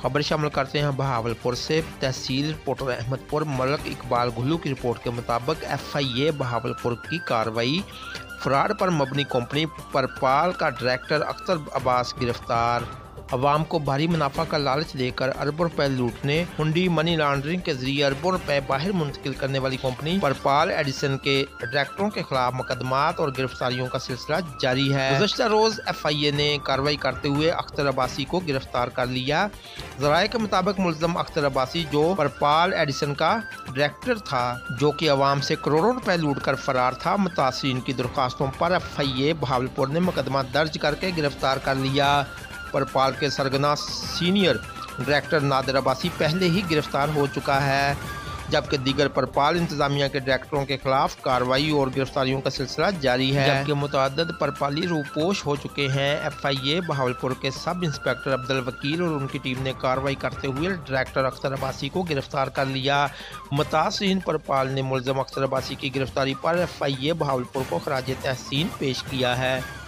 खबर शामिल करते हैं बहावलपुर से। तहसील रिपोर्टर अहमदपुर मलक इकबाल घुल्लू की रिपोर्ट के मुताबिक FIA बहावलपुर की कार्रवाई। फ्रॉड पर मबनी कंपनी परपाल का डायरेक्टर अख्तर अब्बास गिरफ्तार। अवाम को भारी मुनाफा का लालच देकर अरबों रुपए लूटने, हुंडी मनी लॉन्ड्रिंग के जरिए अरबों रुपए बाहर मुंतकिल करने वाली कंपनी परपाल एडिसन के डायरेक्टरों के खिलाफ मुकदमात और गिरफ्तारियों का सिलसिला जारी है। गुज़श्ता रोज FIA ने कार्रवाई करते हुए अख्तर अब्बासी को गिरफ्तार कर लिया। ज़राए के मुताबिक मुल्ज़म अख्तर अब्बासी, जो परपाल एडिसन का डायरेक्टर था, जो कि अवाम से करोड़ों रुपए लूट कर फरार था, मुतासिरीन की दरख्वास्तों पर FIA बहावलपुर ने मुकदमा दर्ज करके गिरफ्तार कर लिया। परपाल के सरगना सीनियर डायरेक्टर नादिर अब्बासी पहले ही गिरफ्तार हो चुका है, जबकि दीगर परपाल इंतजामिया के डायरेक्टरों के खिलाफ कार्रवाई और गिरफ्तारियों का सिलसिला जारी है, जबकि मुतअद्दिद परपाली रूपोश हो चुके हैं। FIA बहावलपुर के सब इंस्पेक्टर अब्दुल वकील और उनकी टीम ने कार्रवाई करते हुए डायरेक्टर अख्तर अब्बासी को गिरफ्तार कर लिया। मुतासिरीन परपाल ने मुल्ज़म अख्तर अब्बासी की गिरफ्तारी पर FIA बहावलपुर को खराज तहसीन पेश किया है।